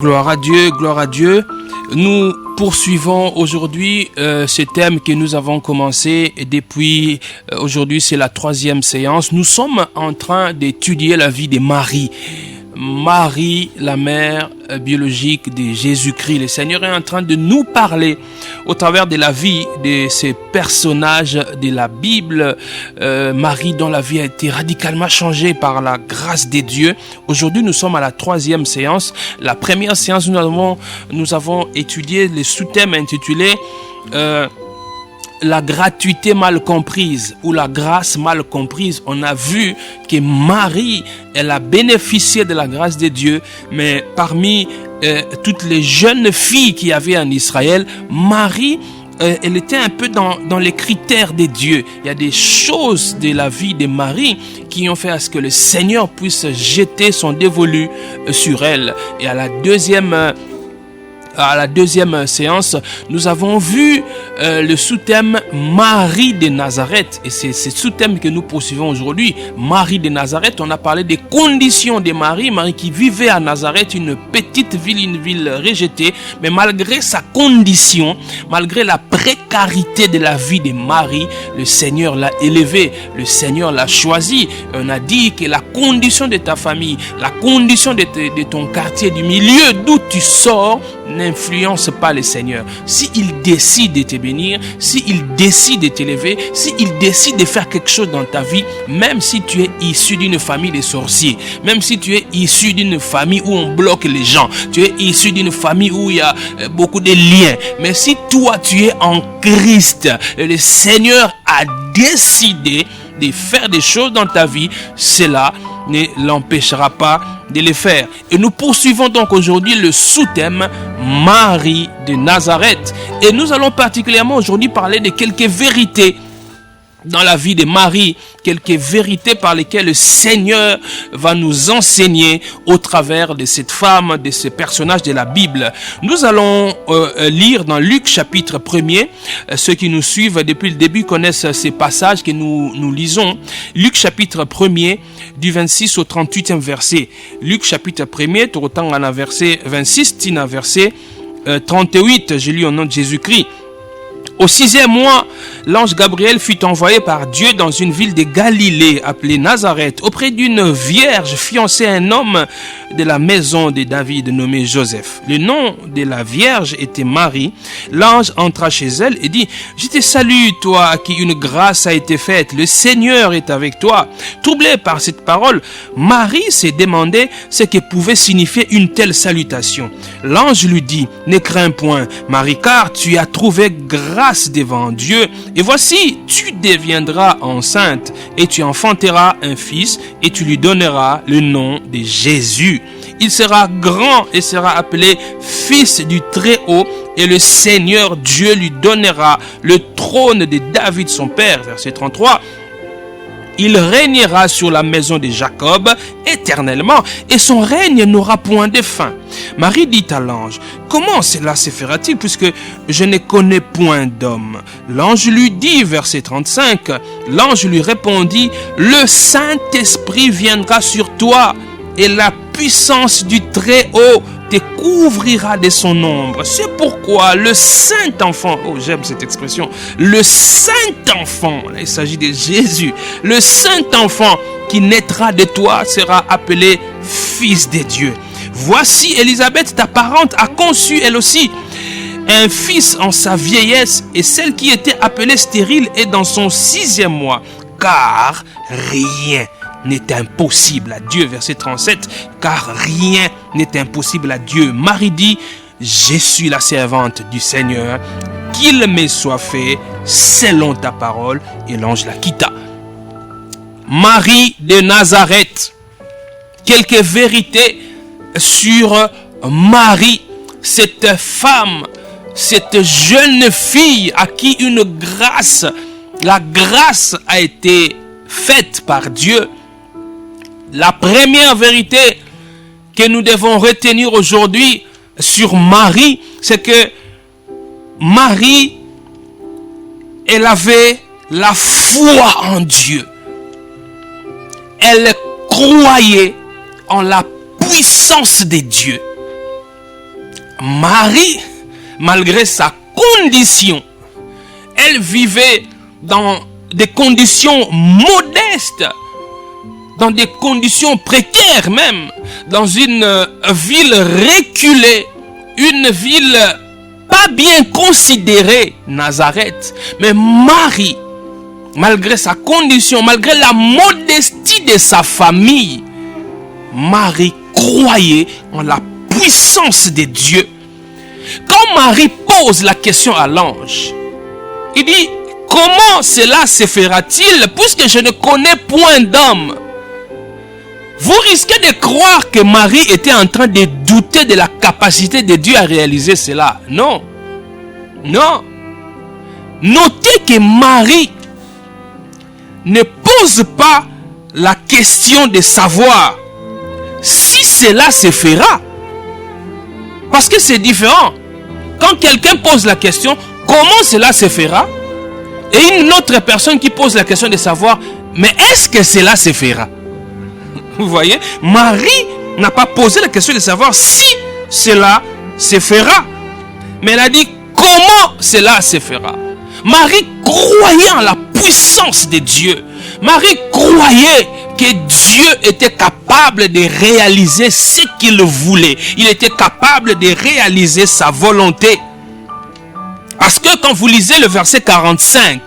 Gloire à Dieu, gloire à Dieu. Nous poursuivons aujourd'hui ce thème que nous avons commencé depuis aujourd'hui, c'est la 3e séance. Nous sommes en train d'étudier la vie de Marie. Marie, la mère biologique de Jésus-Christ. Le Seigneur est en train de nous parler au travers de la vie de ces personnages de la Bible. Marie, dont la vie a été radicalement changée par la grâce de Dieu. Aujourd'hui, nous sommes à la 3e séance. La première séance, nous avons étudié le sous-thème intitulé la gratuité mal comprise ou la grâce mal comprise. On a vu que Marie, elle a bénéficié de la grâce de Dieu, mais parmi toutes les jeunes filles qu'il y avait en Israël, Marie, elle était un peu dans les critères de Dieu. Il y a des choses de la vie de Marie qui ont fait à ce que le Seigneur puisse jeter son dévolu sur elle. Et à la deuxième séance, nous avons vu le sous-thème Marie de Nazareth. Et c'est ce sous-thème que nous poursuivons aujourd'hui. Marie de Nazareth, on a parlé des conditions de Marie. Marie qui vivait à Nazareth, une petite ville, une ville rejetée. Mais malgré sa condition, malgré la précarité de la vie de Marie, le Seigneur l'a élevée, le Seigneur l'a choisie. On a dit que la condition de ta famille, la condition de ton quartier, du milieu d'où tu sors, n'influence pas le Seigneur. S'il décide de te bénir, s'il décide de t'élever, s'il décide de faire quelque chose dans ta vie, même si tu es issu d'une famille de sorciers, même si tu es issu d'une famille où on bloque les gens, tu es issu d'une famille où il y a beaucoup de liens, mais si toi tu es en Christ, le Seigneur a décidé de faire des choses dans ta vie, cela ne l'empêchera pas de les faire. Et nous poursuivons donc aujourd'hui le sous-thème Marie de Nazareth. Et nous allons particulièrement aujourd'hui parler de quelques vérités dans la vie de Marie, quelques vérités par lesquelles le Seigneur va nous enseigner au travers de cette femme, de ce personnage de la Bible. Nous allons lire dans Luc chapitre 1er. Ceux qui nous suivent depuis le début connaissent ces passages que nous lisons. Luc chapitre 1er du 26 au 38e verset. Luc chapitre 1er, tout autant en verset 26, tina verset 38, je lis au nom de Jésus-Christ. Au 6e mois, l'ange Gabriel fut envoyé par Dieu dans une ville de Galilée appelée Nazareth, auprès d'une vierge fiancée à un homme de la maison de David nommé Joseph. Le nom de la vierge était Marie. L'ange entra chez elle et dit: « Je te salue, toi à qui une grâce a été faite. Le Seigneur est avec toi. » Troublée par cette parole, Marie s'est demandé ce que pouvait signifier une telle salutation. L'ange lui dit: « Ne crains point, Marie, car tu as trouvé grâce devant Dieu, et voici, tu deviendras enceinte, et tu enfanteras un fils, et tu lui donneras le nom de Jésus. Il sera grand et sera appelé Fils du Très-Haut, et le Seigneur Dieu lui donnera le trône de David son père. » Verset 33. Il régnera sur la maison de Jacob éternellement, et son règne n'aura point de fin. Marie dit à l'ange: « Comment cela se fera-t-il, puisque je ne connais point d'homme ?» L'ange lui dit, verset 35, l'ange lui répondit: « Le Saint-Esprit viendra sur toi, et la puissance du Très-Haut te couvrira de son ombre. C'est pourquoi le Saint-Enfant, oh j'aime cette expression, le Saint-Enfant, il s'agit de Jésus, le Saint-Enfant qui naîtra de toi sera appelé Fils de Dieu. Voici Élisabeth, ta parente, a conçu elle aussi un fils en sa vieillesse, et celle qui était appelée stérile est dans son 6e mois, car rien n'est impossible à Dieu. Verset 37, car rien n'est impossible à Dieu. Marie dit: « Je suis la servante du Seigneur, qu'il me soit fait selon ta parole. » Et l'ange la quitta. Marie de Nazareth. Quelques vérités sur Marie, cette femme, cette jeune fille à qui une grâce, la grâce a été faite par Dieu. La première vérité que nous devons retenir aujourd'hui sur Marie, c'est que Marie, elle avait la foi en Dieu. Elle croyait en la puissance de Dieu. Marie, malgré sa condition, elle vivait dans des conditions modestes, dans des conditions précaires même, dans une ville reculée, une ville pas bien considérée, Nazareth. Mais Marie, malgré sa condition, malgré la modestie de sa famille, Marie croyait en la puissance de Dieu. Quand Marie pose la question à l'ange, il dit, comment cela se fera-t-il puisque je ne connais point d'homme? Vous risquez de croire que Marie était en train de douter de la capacité de Dieu à réaliser cela. Non. Non. Notez que Marie ne pose pas la question de savoir si cela se fera. Parce que c'est différent. Quand quelqu'un pose la question, comment cela se fera? Et une autre personne qui pose la question de savoir, mais est-ce que cela se fera? Vous voyez, Marie n'a pas posé la question de savoir si cela se fera. Mais elle a dit comment cela se fera. Marie croyait en la puissance de Dieu. Marie croyait que Dieu était capable de réaliser ce qu'il voulait. Il était capable de réaliser sa volonté. Parce que quand vous lisez le verset 45,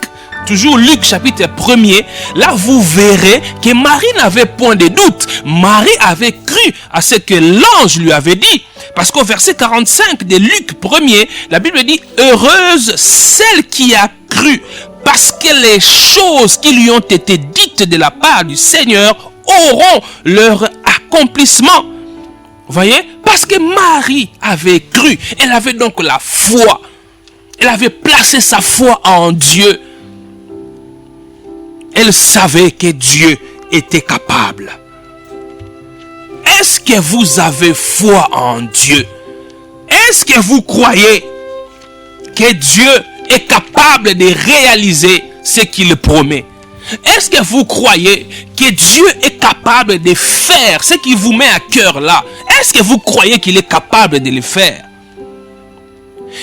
toujours Luc chapitre 1er, là vous verrez que Marie n'avait point de doute. Marie avait cru à ce que l'ange lui avait dit. Parce qu'au verset 45 de Luc 1er, la Bible dit « Heureuse celle qui a cru, parce que les choses qui lui ont été dites de la part du Seigneur auront leur accomplissement. » Vous voyez? Parce que Marie avait cru. Elle avait donc la foi. Elle avait placé sa foi en Dieu. Elle savait que Dieu était capable. Est-ce que vous avez foi en Dieu? Est-ce que vous croyez que Dieu est capable de réaliser ce qu'il promet? Est-ce que vous croyez que Dieu est capable de faire ce qui vous met à cœur là? Est-ce que vous croyez qu'il est capable de le faire?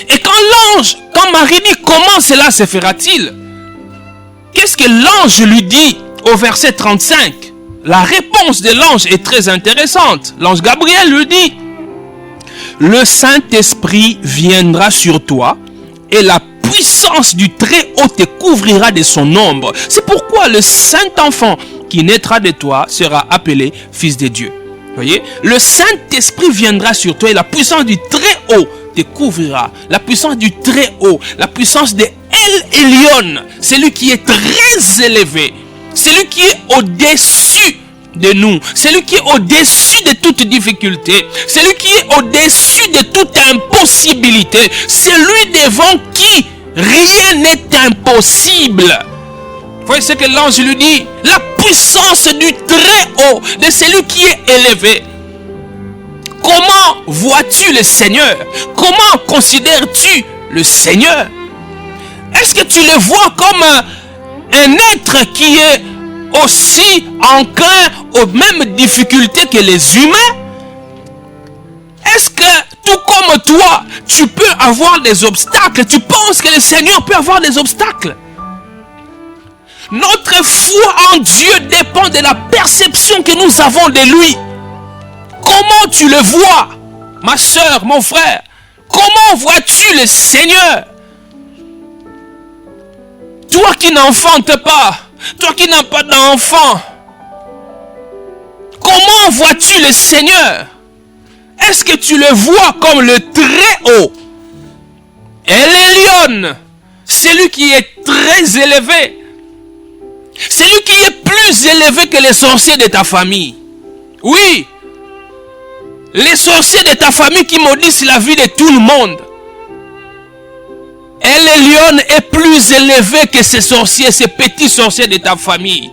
Et quand Marie dit comment cela se fera-t-il? Qu'est-ce que l'ange lui dit au verset 35? La réponse de l'ange est très intéressante. L'ange Gabriel lui dit, le Saint-Esprit viendra sur toi et la puissance du Très-Haut te couvrira de son ombre. C'est pourquoi le Saint-Enfant qui naîtra de toi sera appelé Fils de Dieu. Vous voyez? Le Saint-Esprit viendra sur toi et la puissance du Très-Haut te couvrira. La puissance du Très-Haut, la puissance de El Elyon, celui qui est très élevé, celui qui est au-dessus de nous, celui qui est au-dessus de toute difficulté, celui qui est au-dessus de toute impossibilité, celui devant qui rien n'est impossible. Vous voyez ce que l'ange lui dit? La puissance du Très-Haut, de celui qui est élevé. Comment vois-tu le Seigneur? Comment considères-tu le Seigneur? Est-ce que tu le vois comme un être qui est aussi enclin aux mêmes difficultés que les humains? Est-ce que tout comme toi, tu peux avoir des obstacles? Tu penses que le Seigneur peut avoir des obstacles? Notre foi en Dieu dépend de la perception que nous avons de lui. Comment tu le vois, ma soeur, mon frère? Comment vois-tu le Seigneur? Toi qui n'enfantes pas, toi qui n'as pas d'enfant, comment vois-tu le Seigneur? Est-ce que tu le vois comme le Très-Haut? El Elyon, celui qui est très élevé, celui qui est plus élevé que les sorciers de ta famille. Oui, les sorciers de ta famille qui maudissent la vie de tout le monde. El Elyon est plus élevé que ces sorciers, ces petits sorciers de ta famille.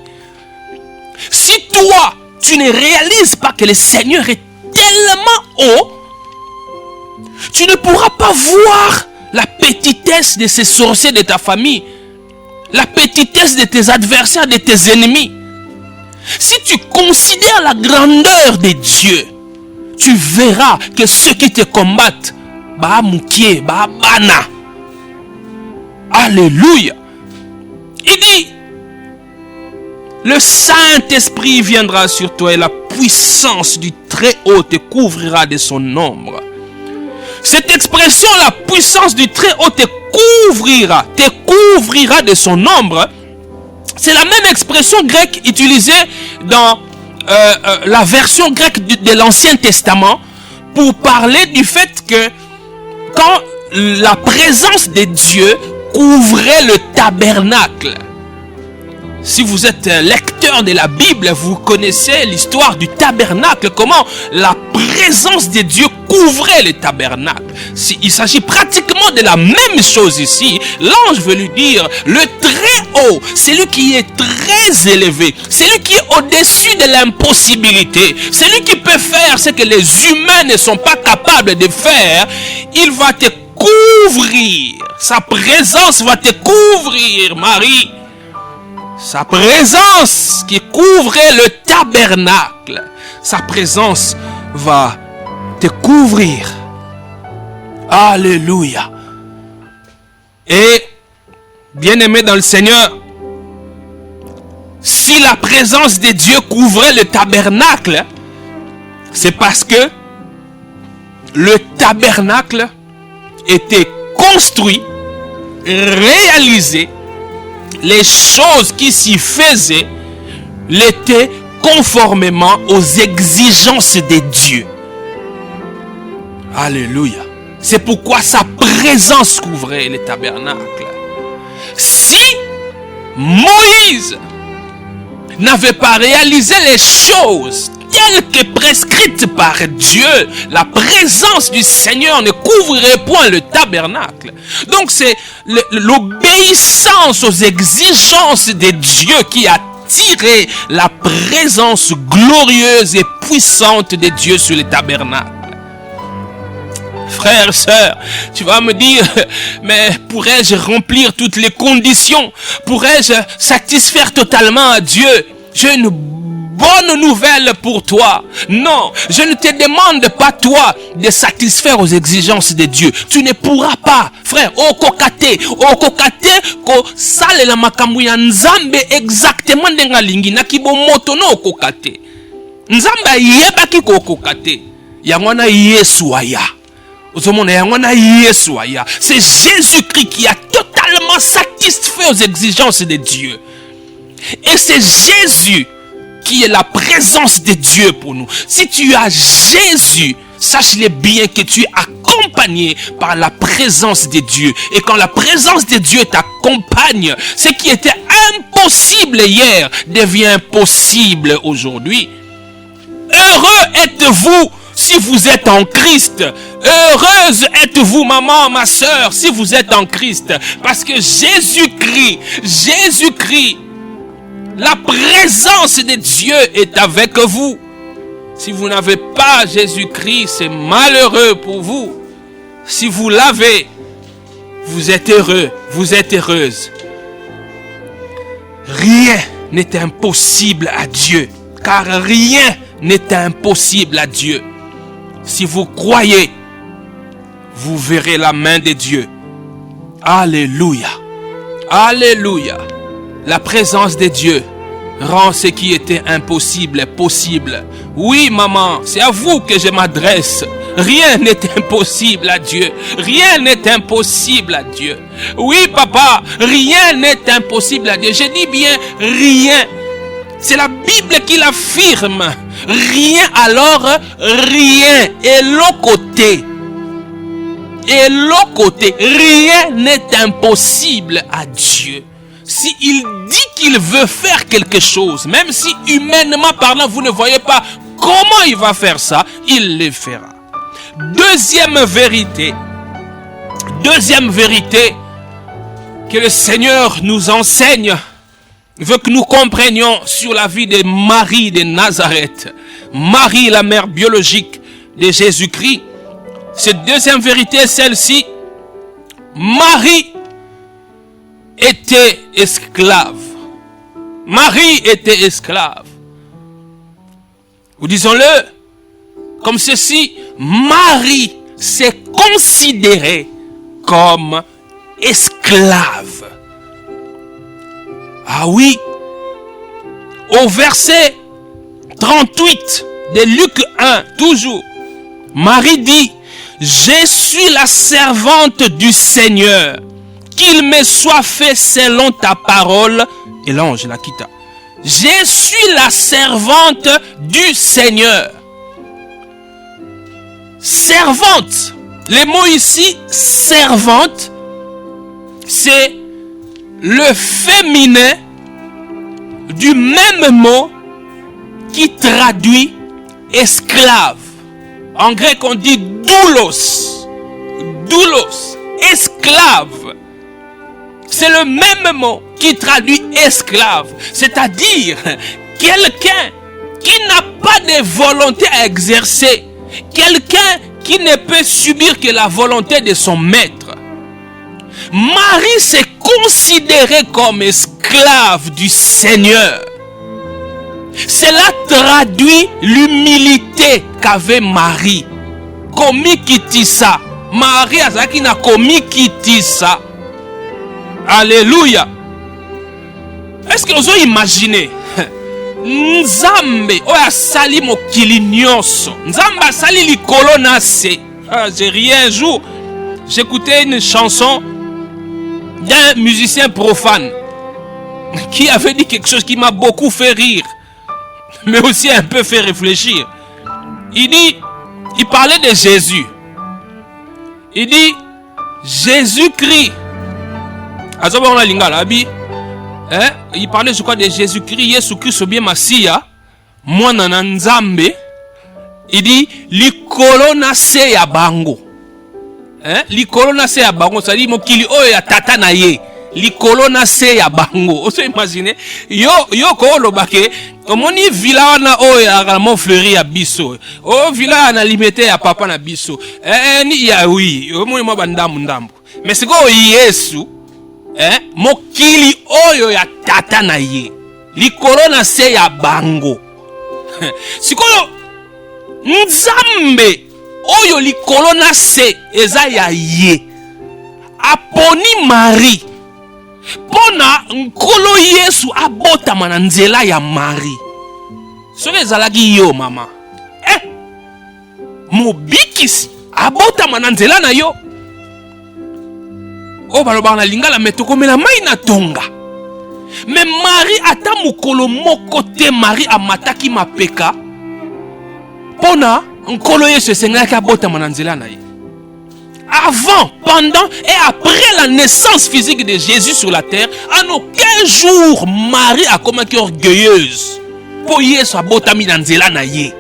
Si toi, tu ne réalises pas que le Seigneur est tellement haut, tu ne pourras pas voir la petitesse de ces sorciers de ta famille, la petitesse de tes adversaires, de tes ennemis. Si tu considères la grandeur de Dieu, tu verras que ceux qui te combattent mukie, bana. Alléluia. Il dit, le Saint-Esprit viendra sur toi et la puissance du Très-Haut te couvrira de son ombre. Cette expression, la puissance du Très-Haut te couvrira de son ombre, c'est la même expression grecque utilisée dans la version grecque de l'Ancien Testament pour parler du fait que quand la présence de Dieu couvrait le tabernacle. Si vous êtes lecteur de la Bible, vous connaissez l'histoire du tabernacle, comment la présence de Dieu couvrait le tabernacle. Il s'agit pratiquement de la même chose ici. L'ange veut lui dire, le Très-Haut, c'est lui qui est très élevé, c'est lui qui est au-dessus de l'impossibilité, c'est lui qui peut faire ce que les humains ne sont pas capables de faire. Il va te couvrir, sa présence va te couvrir, Marie. Sa présence qui couvrait le tabernacle, sa présence va te couvrir. Alléluia. Et, bien-aimé dans le Seigneur, si la présence de Dieu couvrait le tabernacle, c'est parce que le tabernacle était construit, réalisé, les choses qui s'y faisaient l'étaient conformément aux exigences de Dieu. Alléluia. C'est pourquoi sa présence couvrait le tabernacle. Si Moïse n'avait pas réalisé les choses telles que prescrites par Dieu, la présence du Seigneur ne couvrirait point le tabernacle. Donc c'est l'obéissance aux exigences de Dieu qui a tiré la présence glorieuse et puissante de Dieu sur le tabernacle. Frère, sœur, tu vas me dire, mais pourrais-je remplir toutes les conditions? Pourrais-je satisfaire totalement à Dieu? J'ai une bonne nouvelle pour toi. Non, je ne te demande pas toi de satisfaire aux exigences de Dieu. Tu ne pourras pas, frère. Okokate, ko sale la makambu ya nzambe exactement ndenga lingi na kibomoto no okokate. Nzambe yebaki ko okokate. Yangwana Yesu aya. C'est Jésus-Christ qui a totalement satisfait aux exigences de Dieu. Et c'est Jésus qui est la présence de Dieu pour nous. Si tu as Jésus, sache-le bien que tu es accompagné par la présence de Dieu. Et quand la présence de Dieu t'accompagne, ce qui était impossible hier devient possible aujourd'hui. Heureux êtes-vous si vous êtes en Christ. Heureuse êtes-vous, maman, ma soeur, si vous êtes en Christ. Parce que Jésus-Christ, la présence de Dieu est avec vous. Si vous n'avez pas Jésus-Christ, c'est malheureux pour vous. Si vous l'avez, vous êtes heureux, vous êtes heureuse. Rien n'est impossible à Dieu, car rien n'est impossible à Dieu. Si vous croyez, vous verrez la main de Dieu. Alléluia. Alléluia. La présence de Dieu rend ce qui était impossible possible. Oui, maman, c'est à vous que je m'adresse. Rien n'est impossible à Dieu. Rien n'est impossible à Dieu. Oui, papa, rien n'est impossible à Dieu. Je dis bien rien. C'est la Bible qui l'affirme. Rien, alors rien. Et l'autre côté, rien n'est impossible à Dieu. S'il dit qu'il veut faire quelque chose, même si humainement parlant, vous ne voyez pas comment il va faire ça, il le fera. Deuxième vérité que le Seigneur nous enseigne, veut que nous comprenions sur la vie de Marie de Nazareth. Marie, la mère biologique de Jésus-Christ. Cette deuxième vérité est celle-ci. Marie était esclave. Marie était esclave. Ou disons-le comme ceci, Marie s'est considérée comme esclave. Ah oui, au verset 38 de Luc 1, toujours, Marie dit, « Je suis la servante du Seigneur, qu'il me soit fait selon ta parole. » Et l'ange la quitta. « Je suis la servante du Seigneur. » Servante. Le mot ici, servante, c'est le féminin du même mot qui traduit esclave. En grec, on dit doulos. Doulos, esclave. C'est le même mot qui traduit esclave. C'est-à-dire quelqu'un qui n'a pas de volonté à exercer. Quelqu'un qui ne peut subir que la volonté de son maître. Marie s'est considérée comme esclave du Seigneur. Cela traduit l'humilité qu'avait Marie. Komi kitisa. Marie azaki na komi kitisa. Alléluia. Est-ce que vous avez imaginé? Nzambe oya sali mokili nyonso. Nzambe asali likolo na se. J'ai rien un jour. J'écoutais une chanson d'un musicien profane qui avait dit quelque chose qui m'a beaucoup fait rire, mais aussi un peu fait réfléchir. Il parlait de Jésus. Il dit, Jésus-Christ. Il parlait, je crois, de Jésus-Christ, Jésus-Christ, bien Masia, moi Nzambe. Il dit, likolo na se ya bango. Likolo na se ya bango, ça dit, mokili oyo ya tata na ye. Likolo na se ya bango. Vous imaginez? Yo ko lobake, omoni villa wana oyo ya mo fleuri ya biso. O villa na limité ya papa na biso. Ni ya oui, omoni mo bandambu ndambu. Mais c'est quoi Yesu? Mokili oyo ya tata na ye. Likolo na se ya bango. Sikoyo Nzambe oyo likolo na se eza ya ye. Aponi Marie. Pona nkolo Yesu abotama na nzela ya Marie. Soki ezalaki yo mama. Mobikisi abotama na nzela na yo. O balobana lingala metokomela mai na tonga. Mais Marie ata mokolo moko te Marie amataki mapeka. Pona nkolo Yesu esengaki abotama na nzela na ye. Avant, pendant et après la naissance physique de Jésus sur la terre, en aucun jour Marie a comme orgueilleuse. Pour Yesu abotami na nzela na ye.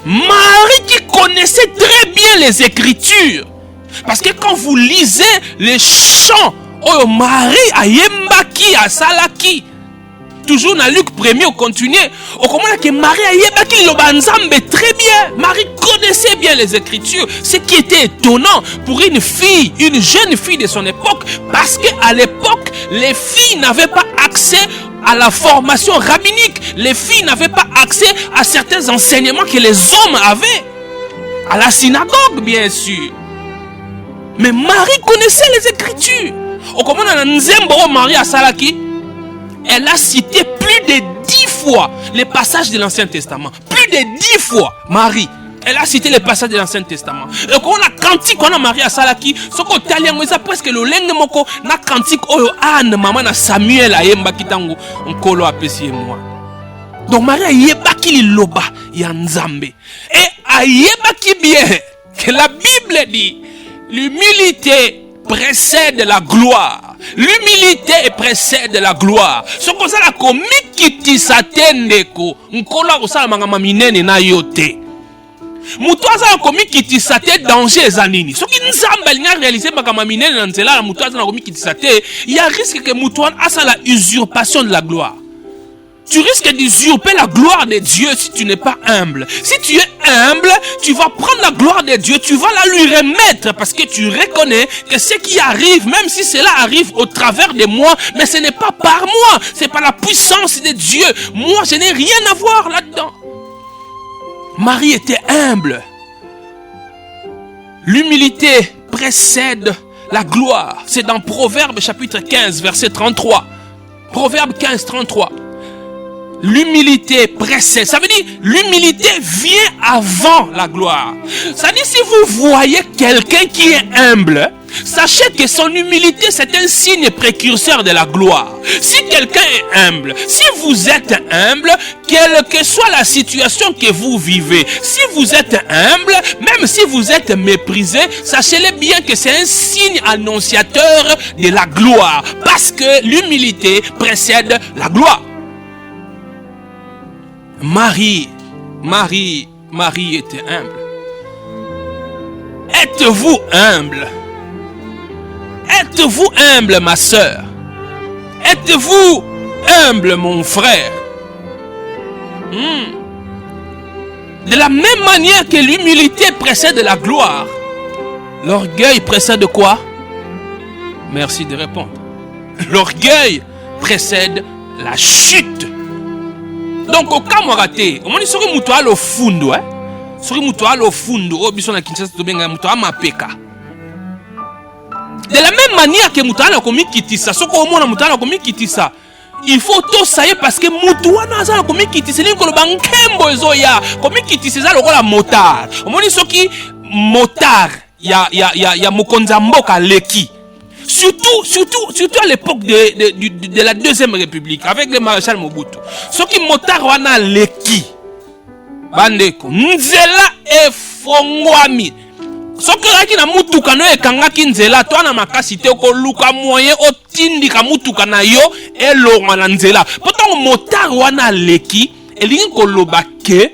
Marie qui connaissait très bien les Écritures. Parce que quand vous lisez les chants, oh Marie a yembaki a salaki. Toujours dans Luc 1er, on continue. On comprend que Marie a yembaki l'obanzambe très bien. Marie connaissait bien les Écritures. Ce qui était étonnant pour une fille, une jeune fille de son époque. Parce qu'à l'époque, les filles n'avaient pas accès à la formation rabbinique. Les filles n'avaient pas accès à certains enseignements que les hommes avaient. À la synagogue, bien sûr. Mais Marie connaissait les Écritures. Au comment on a Nzembo Marie à Salaki, elle a cité plus de 10 fois les passages de l'Ancien Testament. Plus de 10 fois, Marie. Elle a cité les passages de l'Ancien Testament. Et quand on a cantique, on a Marie à Salaki, ce qu'on t'a dit, c'est presque le lengue moko na cantique oyo Anne maman na Samuel a yemba kitango on kolo apesi moi. Donc Marie a yeba ki liloba ya Nzambe. Et a yeba ki bien que la Bible dit l'humilité précède la gloire. L'humilité précède la gloire. Ce qu'on a la comique qui s'attendeko. Nkola osala mangama minene na yote. Mutu azala komi kitisate danger ezanini. Soki Nzambe linga réaliser mangama minene na nzela mutu azala komi kitisate, il y a risque que mutu asa la usurpation de la gloire. Tu risques d'usurper la gloire de Dieu si tu n'es pas humble. Si tu es humble, tu vas prendre la gloire de Dieu, tu vas la lui remettre parce que tu reconnais que ce qui arrive, même si cela arrive au travers de moi, mais ce n'est pas par moi, c'est par la puissance de Dieu. Moi, je n'ai rien à voir là-dedans. Marie était humble. L'humilité précède la gloire. C'est dans Proverbe chapitre 15, verset 33. Proverbe 15, 33. L'humilité précède. Ça veut dire, l'humilité vient avant la gloire. Ça veut dire, si vous voyez quelqu'un qui est humble, sachez que son humilité, c'est un signe précurseur de la gloire. Si quelqu'un est humble, si vous êtes humble, quelle que soit la situation que vous vivez, si vous êtes humble, même si vous êtes méprisé, sachez-le bien que c'est un signe annonciateur de la gloire. Parce que l'humilité précède la gloire. Marie était humble. Êtes-vous humble? Êtes-vous humble, ma sœur? Êtes-vous humble, mon frère? De la même manière que l'humilité précède la gloire, l'orgueil précède quoi? Merci de répondre. L'orgueil précède la chute. Donc, au cas où raté, on dit que muto alo fundo, sur muto alo fundo, obiso na Kinshasa to benga muto amapeka. De la même manière que muto alo komi kitisa, soko omona muto alo komi kitisa, il faut tout ça parce que muto wana azala komi kitisa, ni ko ba nkembo ezoya, komi kitisa za lokola motard. On dit soki motard ya mokonza mboka leki. Surtout à l'époque de la Deuxième République, avec le maréchal Mobutu. Ce qui motard wana leki. Bandeko. Nzela e fongwami. Ce qui na mutuka no e kangaki nzela, to na makasi te ko luka moyen o tindika mutuka na yo e longa na nzela. Pourtant motard wana leki, elingi ko loba ke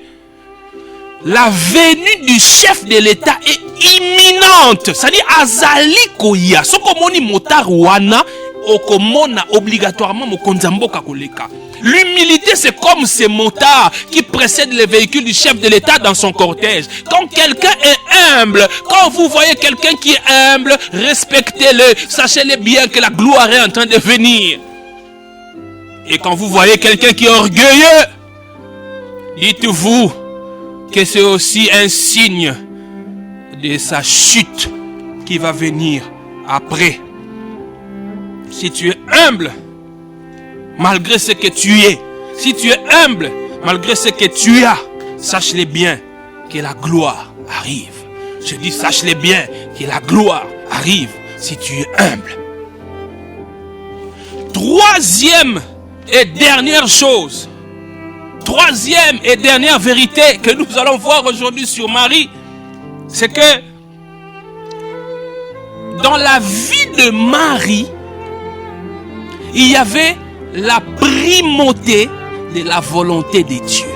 la venue du chef de l'État est imminente. C'est-à-dire, azali koya. Soko moni motard wana, okomona obligatoirement mokonzamboka koleka. L'humilité, c'est comme ces motards qui précèdent les véhicules du chef de l'État dans son cortège. Quand quelqu'un est humble, quand vous voyez quelqu'un qui est humble, respectez-le. Sachez-le bien que la gloire est en train de venir. Et quand vous voyez quelqu'un qui est orgueilleux, dites-vous que c'est aussi un signe de sa chute qui va venir après. Si tu es humble, malgré ce que tu es, si tu es humble, malgré ce que tu as, sache-le bien que la gloire arrive. Je dis, sache-le bien que la gloire arrive si tu es humble. Troisième et dernière chose, troisième et dernière vérité que nous allons voir aujourd'hui sur Marie, c'est que dans la vie de Marie, il y avait la primauté de la volonté de Dieu.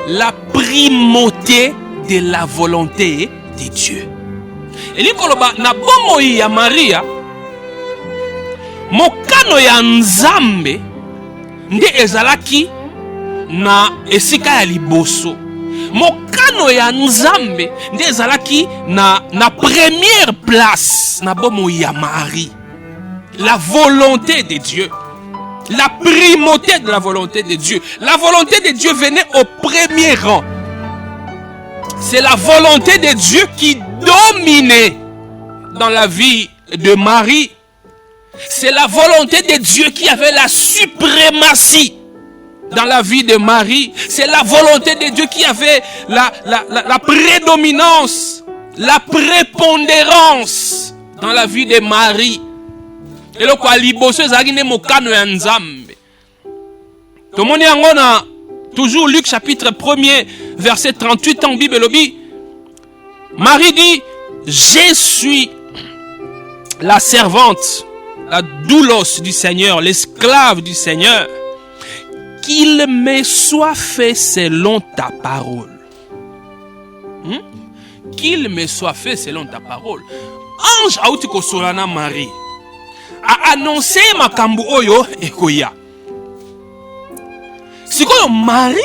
La primauté de la volonté de Dieu. Et likoloba na bomo ya Maria, mokano ya Nzambe nde ezalaki na esika ya liboso. Mokano ya Nzambe nde ezalaki na première place na bomo ya Marie. La volonté de Dieu. La primauté de la volonté de Dieu. La volonté de Dieu venait au premier rang. C'est la volonté de Dieu qui dominait dans la vie de Marie. C'est la volonté de Dieu qui avait la suprématie dans la vie de Marie. C'est la volonté de Dieu qui avait la prédominance, la prépondérance dans la vie de Marie. Et le quoi liboso ezaki ne mokano ya Nzambe. Tomoni yango na toujours Luc chapitre 1er verset 38 en Bible lobi. Marie dit, je suis la servante, la doulos du Seigneur, l'esclave du Seigneur. Qu'il me soit fait selon ta parole. Qu'il me soit fait selon ta parole. Ange auti kosolana Marie a annoncé makambu oyo ekoya. Sikoyo Marie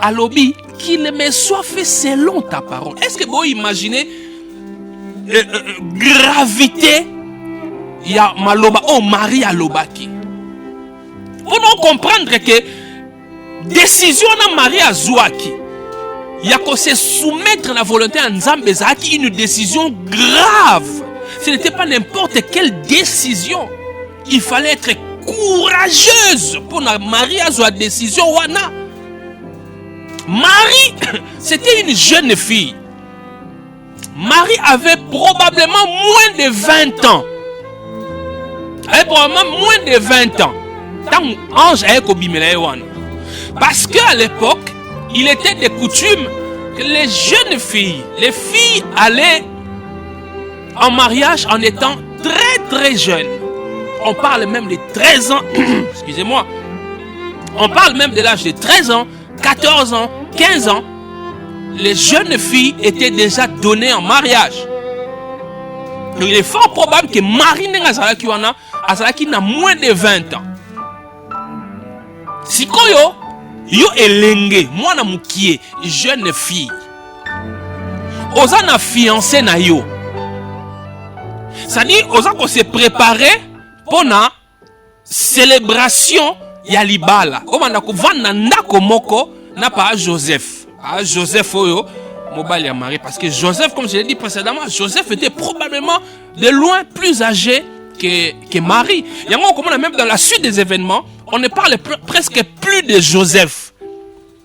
alobi qu'il me soit fait selon ta parole. Est-ce que vous imaginez gravité ya maloba oh Marie alobaki? Pour nous comprendre que décision na Marie azouaki il y a qu'à se soumettre à la volonté en Nzambe, c'est une décision grave. Ce n'était pas n'importe quelle décision. Il fallait être courageuse pour Marie à sa décision. Marie, c'était une jeune fille. Marie avait probablement moins de 20 ans. Elle avait probablement moins de 20 ans. Parce qu'à l'époque, il était de coutume que les jeunes filles, les filles allaient en mariage en étant très très jeunes. On parle même de 13 ans. Excusez-moi. On parle même de l'âge de 13 ans, 14 ans, 15 ans. Les jeunes filles étaient déjà données en mariage. Donc il est fort probable que Marie n'a moins de 20 ans. Si yo elenge, moi na mukie, jeune fille. Oza na fiancé na yo. Ça dit, oza ko se préparer pour na célébration ya libala. Omanda ko vanda ndako moko na pa Joseph. Joseph oyo mobile ya Marie, parce que Joseph, comme je l'ai dit précédemment, Joseph était probablement de loin plus âgé que Marie. Et même dans la suite des événements, on ne parle presque plus de Joseph.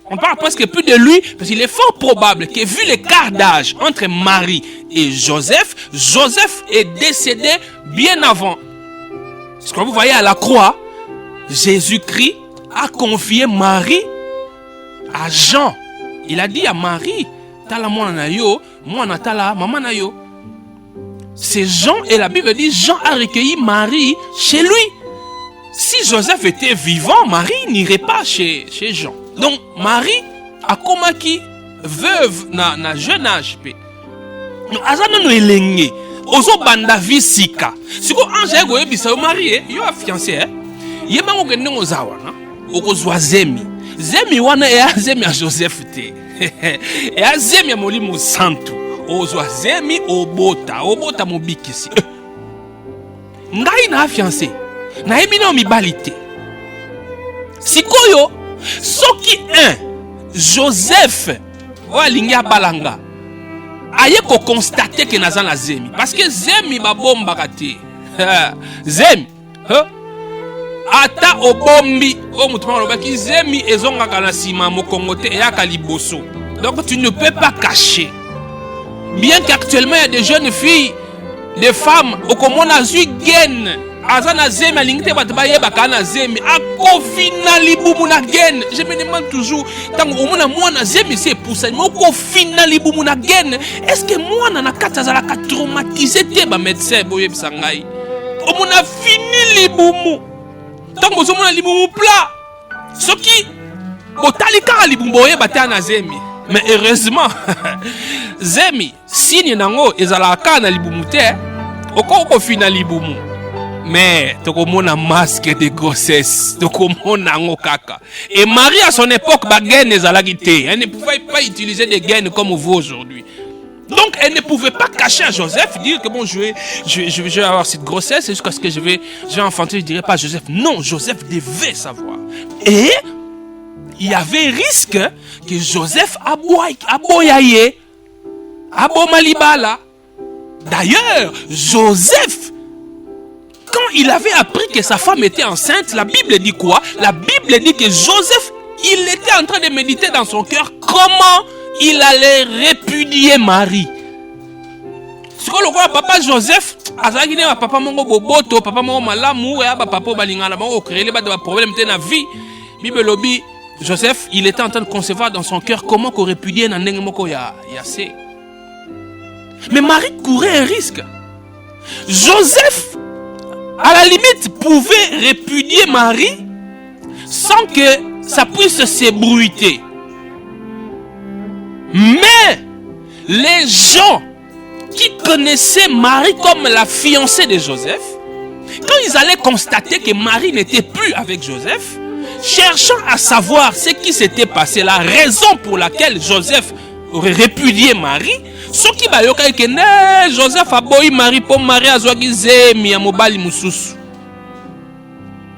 On parle presque plus de lui, parce qu'il est fort probable que vu l'écart d'âge entre Marie et Joseph, Joseph est décédé bien avant. Parce que vous voyez à la croix, Jésus-Christ a confié Marie à Jean. Il a dit à Marie, tala mwana na yo, mwana tala maman na yo. C'est Jean, et la Bible dit, Jean a recueilli Marie chez lui. Si Joseph était vivant, Marie n'irait pas chez Jean. Donc Marie a komaki veuve na jeune âge. Donc azana no elenge, ozo banda visika. Siko anje go ebisa Marie, yo a fiancé yema ngo kende ngozawa na okozwa zemi. Zemi wana ya zemi ya Joseph te. Ya zemi ya Molimo Santo. Ozwa zemi obota mobikisi. Ngai na fiancé. Na yemi na mibali te. Sikoyo soki Joseph oalingi abalanga aye ko constater que naza na zemi, parce que zemi babomba kate. Zemi ata obombi o mutuma lobaki zemi ezongaka na sima mokongo te eyaka liboso. Donc tu ne peux pas cacher. Bien qu'actuellement il y a des jeunes filles, des femmes au komona zui gen azana zemi alingite batu bayebaka na zemi akofina libumu na gen. Je me demande toujours tango omona mwana zemi c'est pour ça mais okofina libumu na gen, est-ce que mwana na kati azalaka traumatisé te ba médecin boyebisa ngai omona fini libumu tango ozomona libumu plat soki botali kaka libumu boyeba te na zemi. Mais heureusement zemi signe nango ezalaka na libumu te okofina libumu. Mais tokomona masque de grossesse, tokomona ngo kaka. Et Marie à son époque ba gaine ezalaki te. Elle ne pouvait pas utiliser des gaines comme vous aujourd'hui. Donc elle ne pouvait pas cacher à Joseph, dire que bon je vais avoir cette grossesse jusqu'à ce que je vais enfanter. Je dirais pas à Joseph. Non, Joseph devait savoir. Et il y avait risque que Joseph aboyaye, abomalibala. D'ailleurs, Joseph, quand il avait appris que sa femme était enceinte, la Bible dit quoi? La Bible dit que Joseph, il était en train de méditer dans son cœur comment il allait répudier Marie. Ce que le papa Joseph, papa mongo boboto, papa mongo malamu, papa balingana mongo créer les problèmes de la vie. Bible lobby, Joseph, il était en train de concevoir dans son cœur comment qu'on répudier dans moko yase. Mais Marie courait un risque. Joseph, à la limite, pouvait répudier Marie sans que ça puisse s'ébruiter. Mais les gens qui connaissaient Marie comme la fiancée de Joseph, quand ils allaient constater que Marie n'était plus avec Joseph, cherchant à savoir ce qui s'était passé, la raison pour laquelle Joseph aurait répudié Marie, ce qui va yoka que Joseph a boyi Marie pour Marie a zoagi zemi ya mobali mususu.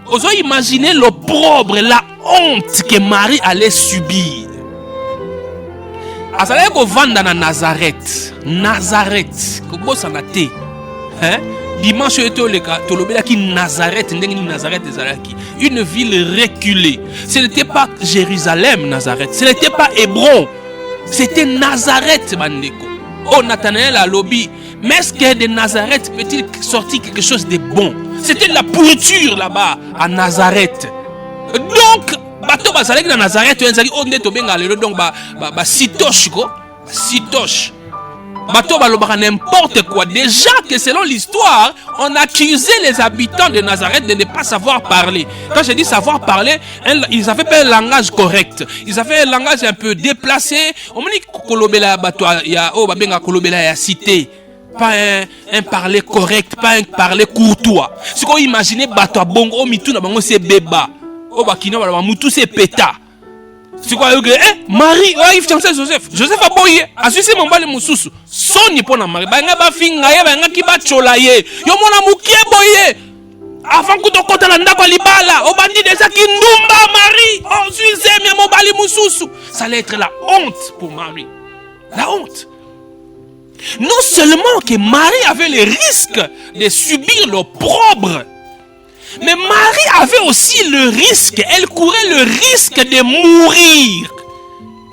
Ozo imaginer l'opprobre, la honte que Marie allait subir. azalaki kovanda na Nazareth. Nazareth. Kobosana te. Hein? Dimanche tolobelaki Nazareth, Nazareth ezalaki. Une ville reculée. Ce n'était pas Jérusalem, Nazareth. Ce n'était pas Hébron. C'était Nazareth, bandeko. Oh, Nathanaël a lobby. Mais est-ce que de Nazareth peut-il sortir quelque chose de bon? C'était de la pourriture là-bas, à Nazareth. Donc, bato bazalaki na Nazareth, on est au Bengalero, donc sitoche ko, sitoche. Bato balobaka n'importe quoi. Déjà que selon l'histoire, on accusait les habitants de Nazareth de ne pas savoir parler. Quand je dis savoir parler, ils avaient pas un langage correct. Ils avaient un langage un peu déplacé. On me dit kolobela bato ya o babenga kolobela ya cité. Pas un parler correct, pas un parler courtois. Ce qu'on imaginait bato bongo mitu na bango c'est beba. O bakino ba mutu c'est péta. C'est quoi Marie, il fiancé Joseph. Joseph a boyé. A suici mon bali mususu. Soni pona Marie. Banga ba finga ye banga ki ba chola ye. Yo mona mukie boyé. Avant que tu kota landa kwa libala. O bandi déjà ki ndumba Marie. Oh suici mi mon bali mususu. Ça allait être la honte pour Marie. La honte. Non seulement que Marie avait le risque de subir l'opprobre, mais Marie avait aussi le risque, elle courait le risque de mourir.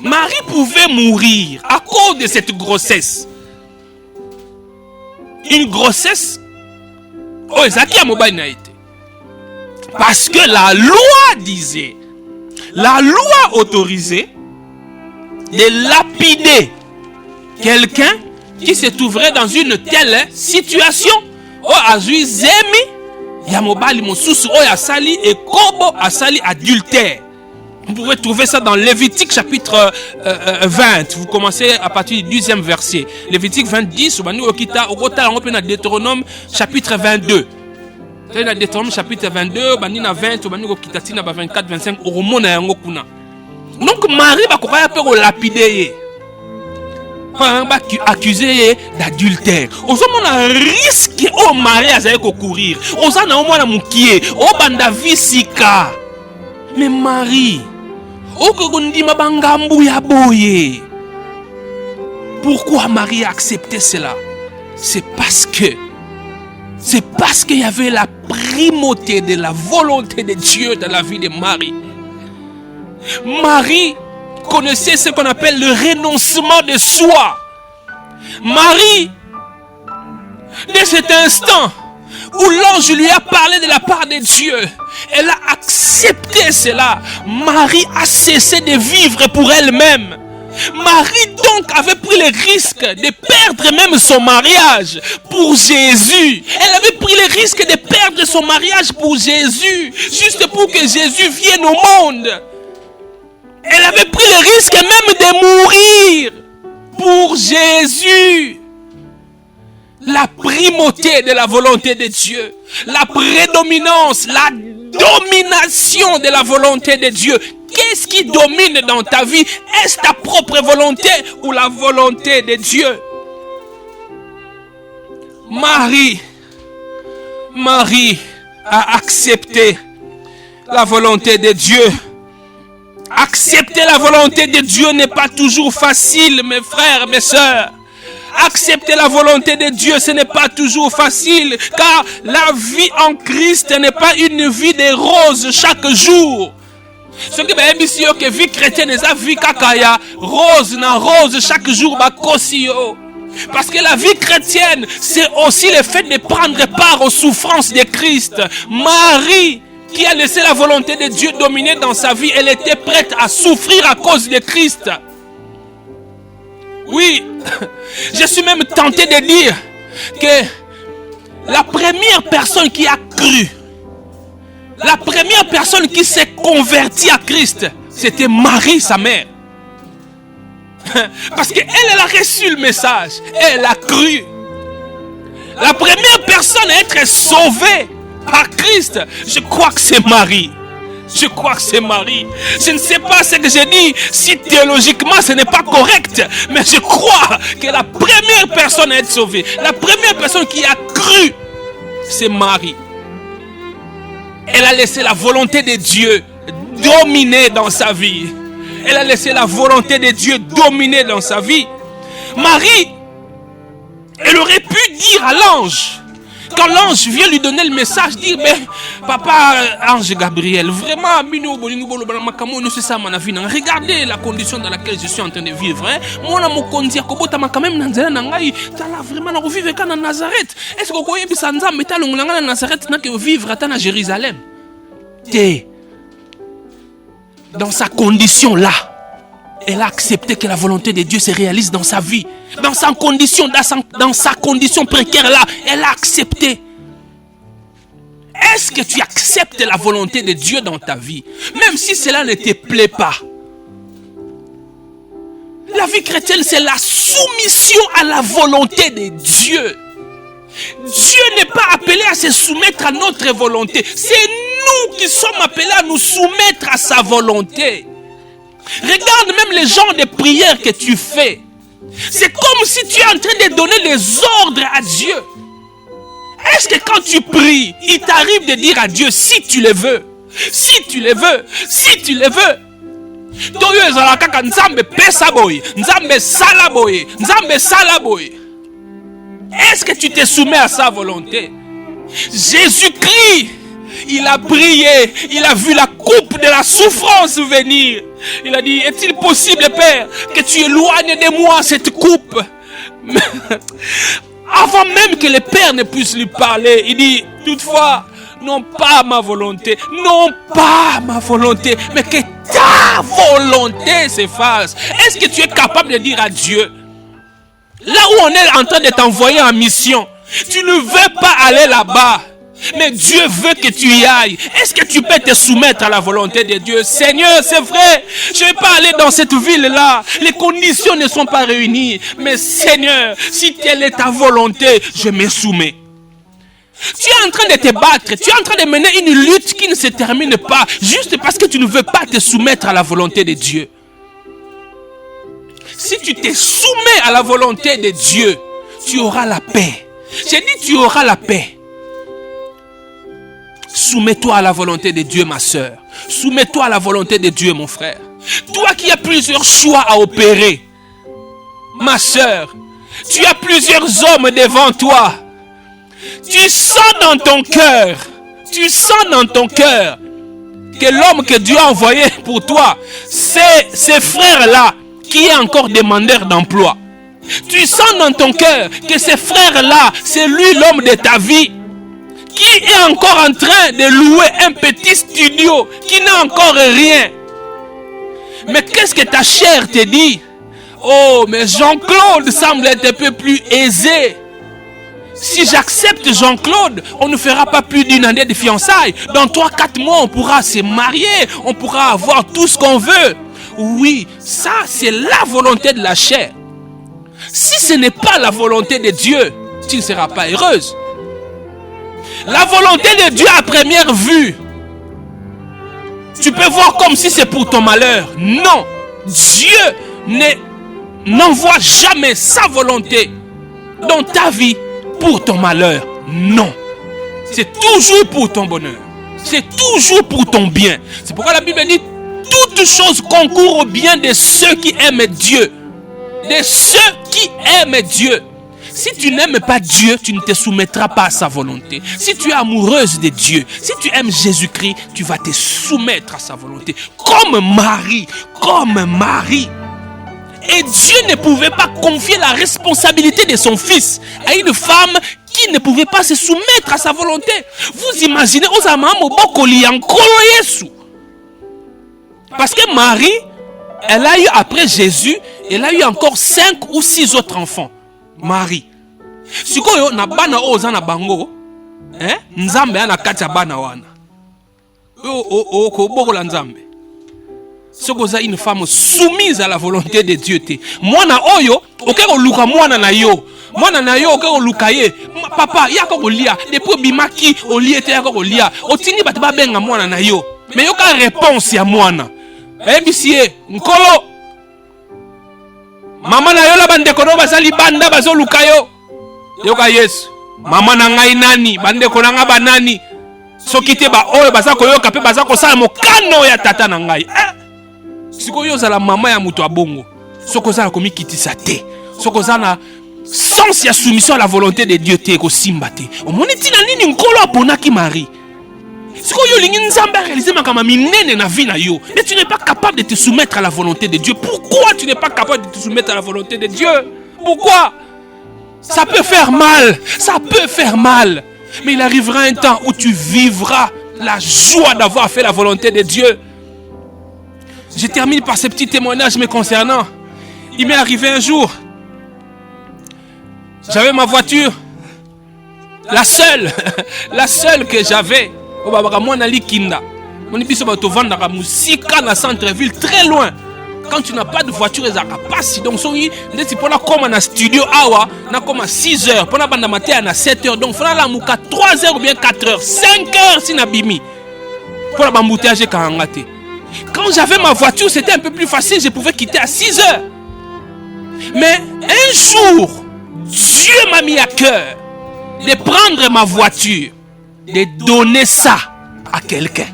Marie pouvait mourir à cause de cette grossesse. Une grossesse, oh, Zaki Amoba n'a été. Parce que la loi disait, la loi autorisait de lapider quelqu'un qui se trouverait dans une telle situation. Oh, Azui Zemi. Yamobali Mosusu Oya Sali et Kobo Asali adultère. Vous pouvez trouver ça dans Lévitique chapitre 20. Vous commencez à partir du 10e verset. Lévitique 20, 10. Deutéronome chapitre 22. Deutéronome chapitre 22. 20, 24, 25. Donc Marie va faire lapider. Accusé d'adultère. Aux hommes on a risque au mariage avec courir. Aux hommes on a moukié. Au banda visika. Mais Marie, au kogundi mabangambu ya boye. Pourquoi Marie a accepté cela? C'est parce qu'il y avait la primauté de la volonté de Dieu dans la vie de Marie. Marie connaissait ce qu'on appelle le renoncement de soi. Marie, dès cet instant où l'ange lui a parlé de la part de Dieu, elle a accepté cela. Marie a cessé de vivre pour elle-même. Marie donc avait pris le risque de perdre même son mariage pour Jésus. Elle avait pris le risque de perdre son mariage pour Jésus, juste pour que Jésus vienne au monde. Elle avait pris le risque même de mourir pour Jésus. La primauté de la volonté de Dieu, la prédominance, la domination de la volonté de Dieu. Qu'est-ce qui domine dans ta vie? Est-ce ta propre volonté ou la volonté de Dieu? Marie a accepté la volonté de Dieu. Accepter la volonté de Dieu n'est pas toujours facile, mes frères, mes sœurs. Accepter la volonté de Dieu, ce n'est pas toujours facile, car la vie en Christ n'est pas une vie de roses chaque jour. Ce qui veut dire que la vie chrétienne est une vie kakaya, rose na rose chaque jour, parce que la vie chrétienne, c'est aussi le fait de prendre part aux souffrances de Christ. Marie, qui a laissé la volonté de Dieu dominer dans sa vie, elle était prête à souffrir à cause de Christ. Oui, je suis même tenté de dire que la première personne qui a cru, la première personne qui s'est convertie à Christ, c'était Marie, sa mère. Parce qu'elle a reçu le message, elle a cru. La première personne à être sauvée par Christ, je crois que c'est Marie. Je crois que c'est Marie. Je ne sais pas ce que j'ai dit, si théologiquement ce n'est pas correct, mais je crois que la première personne à être sauvée, la première personne qui a cru, c'est Marie. Elle a laissé la volonté de Dieu dominer dans sa vie. Elle a laissé la volonté de Dieu dominer dans sa vie. Marie, elle aurait pu dire à l'ange, quand l'ange vient lui donner le message, dire, mais papa, ange Gabriel, vraiment, regardez la condition dans laquelle je suis en train de vivre. Moi, je suis quand même vraiment vivre à Nazareth. Est-ce que vous voyez que Nazareth n'a que vivre à Jérusalem? Dans sa condition là, elle a accepté que la volonté de Dieu se réalise dans sa vie. Dans sa condition précaire là, elle a accepté. Est-ce que tu acceptes la volonté de Dieu dans ta vie, même si cela ne te plaît pas? La vie chrétienne, c'est la soumission à la volonté de Dieu. Dieu n'est pas appelé à se soumettre à notre volonté. C'est nous qui sommes appelés à nous soumettre à sa volonté. Regarde même les genres de prières que tu fais. C'est comme si tu es en train de donner des ordres à Dieu. Est-ce que quand tu pries, il t'arrive de dire à Dieu si tu le veux, si tu le veux, si tu le veux? Est-ce que tu te soumets à sa volonté? Jésus-Christ, il a prié, il a vu la coupe de la souffrance venir. Il a dit, est-il possible, Père, que tu éloignes de moi cette coupe? Avant même que le Père ne puisse lui parler, il dit, toutefois, non pas ma volonté, non pas ma volonté, mais que ta volonté s'efface. Est-ce que tu es capable de dire à Dieu, là où on est en train de t'envoyer en mission, tu ne veux pas aller là-bas, mais Dieu veut que tu y ailles. Est-ce que tu peux te soumettre à la volonté de Dieu? Seigneur, c'est vrai, je ne vais pas aller dans cette ville-là. Les conditions ne sont pas réunies. Mais Seigneur, si telle est ta volonté, je me soumets. Tu es en train de te battre, tu es en train de mener une lutte qui ne se termine pas, juste parce que tu ne veux pas te soumettre à la volonté de Dieu. Si tu te soumets à la volonté de Dieu, tu auras la paix. J'ai dit tu auras la paix. Soumets-toi à la volonté de Dieu, ma soeur. Soumets-toi à la volonté de Dieu, mon frère. Toi qui as plusieurs choix à opérer, ma soeur, tu as plusieurs hommes devant toi. Tu sens dans ton cœur que l'homme que Dieu a envoyé pour toi, c'est ces frères-là qui est encore demandeur d'emploi. Tu sens dans ton cœur que ces frères-là, c'est lui l'homme de ta vie, qui est encore en train de louer un petit studio, qui n'a encore rien. Mais qu'est-ce que ta chair te dit? Oh, mais Jean-Claude semble être un peu plus aisé. Si j'accepte Jean-Claude, on ne fera pas plus d'une année de fiançailles. Dans 3-4 mois, on pourra se marier, on pourra avoir tout ce qu'on veut. Oui, ça c'est la volonté de la chair. Si ce n'est pas la volonté de Dieu, tu ne seras pas heureuse. La volonté de Dieu à première vue, tu peux voir comme si c'est pour ton malheur. Non, Dieu n'envoie jamais sa volonté dans ta vie pour ton malheur. Non, c'est toujours pour ton bonheur. C'est toujours pour ton bien. C'est pourquoi la Bible dit, toutes choses concourent au bien de ceux qui aiment Dieu. De ceux qui aiment Dieu. Si tu n'aimes pas Dieu, tu ne te soumettras pas à sa volonté. Si tu es amoureuse de Dieu, si tu aimes Jésus-Christ, tu vas te soumettre à sa volonté. Comme Marie. Et Dieu ne pouvait pas confier la responsabilité de son fils à une femme qui ne pouvait pas se soumettre à sa volonté. Vous imaginez, parce que Marie, elle a eu après Jésus, elle a eu encore 5 ou 6 autres enfants. Marie. Sikoyo na bana oza na bango, nzambe ana katia bana wana. Ko bokola nzambe. Sokoza une femme soumise à la volonté de Dieu te. Mwana oyo, okeko luka mwana na yo. Mwana na yo okeko luka ye. Papa, yako kolia, depuis bimaki olie te yako kolia. Otini batu ba benga mwana na yo. Mais yoka réponse ya mwana. Bisie, nkolo. Mama na yo la bandeko no basali banda bazo luka yo. Yoka Yesu. Mama na ngai nani, bandeko na nga banani. Soki te ba oyo baza koyoka pe baza kosala mokano ya tata na ngai. Sikoyo la maman ya muto abongo. Soko za komi kitisa te. Soko za na sens ya soumission à la volonté de Dieu te ko simba te. Omoni tina nini nkolo abonaki Marie. Sikoyo lingi nzamba réaliser makama minene na vie na yo. Et tu n'es pas capable de te soumettre à la volonté de Dieu. Pourquoi tu n'es pas capable de te soumettre à la volonté de Dieu? Pourquoi? Ça peut faire mal. Ça peut faire mal. Mais il arrivera un temps où tu vivras la joie d'avoir fait la volonté de Dieu. Je termine par ce petit témoignage me concernant. Il m'est arrivé un jour. J'avais ma voiture. La seule que j'avais. Moi, nali kinda. Mon ibiso ba to vendre la musique dans centre-ville très loin. Quand tu n'as pas de voiture, ils n'ont pas si. Donc, si tu as comme un studio, na comme à 6 heures. Pour la bande matin à 7 heures. Donc, il faut la mouka 3 heures ou bien 4 heures. 5 heures si n'abimi. Pour la bambouteage quand quand j'avais ma voiture, c'était un peu plus facile. Je pouvais quitter à 6 heures. Mais un jour, Dieu m'a mis à cœur de prendre ma voiture, de donner ça à quelqu'un.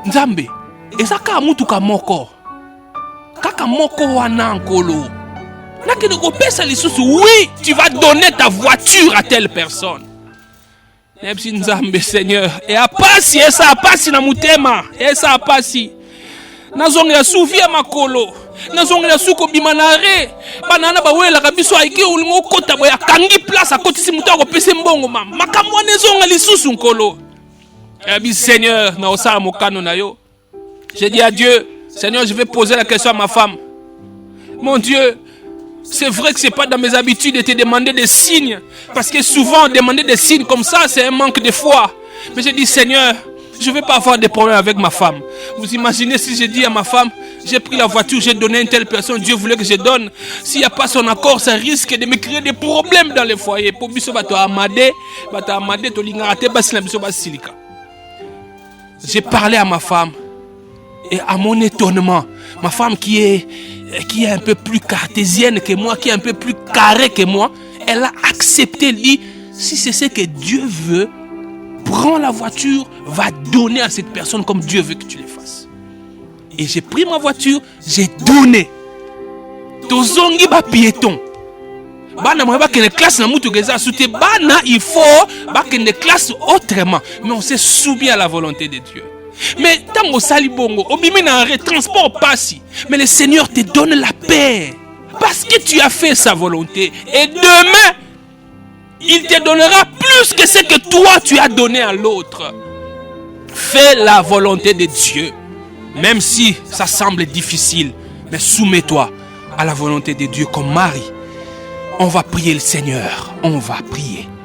Nzambe. Et ça, kaka mutuka moko. Kaka moko wana nkolo. Nakene ko pesa lisusu. Oui, tu vas donner ta voiture à telle personne. Nebsi Nzambe Seigneur. Et a passi, et ça a passi na mutema. Et ça a passi. Nazonga ya souvia makolo. Nazonga ya suko bimanare. Banana ba wela kabiso aiki ulingo kota boya kangi place a kotisi muta ko pese mbongo mama. Makamwa nezonga lisusu nkolo. Ebi Seigneur na osa mokano na yo. J'ai dit à Dieu, Seigneur, je vais poser la question à ma femme. Mon Dieu, c'est vrai que ce n'est pas dans mes habitudes de te demander des signes. Parce que souvent, demander des signes comme ça, c'est un manque de foi. Mais j'ai dit, Seigneur, je ne vais pas avoir de problème avec ma femme. Vous imaginez si j'ai dit à ma femme, j'ai pris la voiture, j'ai donné à une telle personne, Dieu voulait que je donne. S'il n'y a pas son accord, ça risque de me créer des problèmes dans le foyer. Pour biso bato amade, to lingarte basina biso basilika. J'ai parlé à ma femme. Et à mon étonnement, ma femme qui est un peu plus cartésienne que moi, qui est un peu plus carrée que moi, elle a accepté, elle dit, si c'est ce que Dieu veut, prends la voiture, va donner à cette personne comme Dieu veut que tu le fasses. Et j'ai pris ma voiture, j'ai donné. Tozongi ba piéton. Bana moi bakene classe na mutu geza soute bana il faut bakene classe autrement, mais on se souvient à la volonté de Dieu. Mais tant au salibongo, au bimi na transport passi, mais le Seigneur te donne la paix parce que tu as fait sa volonté. Et demain, il te donnera plus que ce que toi tu as donné à l'autre. Fais la volonté de Dieu, même si ça semble difficile, mais soumets-toi à la volonté de Dieu comme Marie. On va prier le Seigneur, on va prier.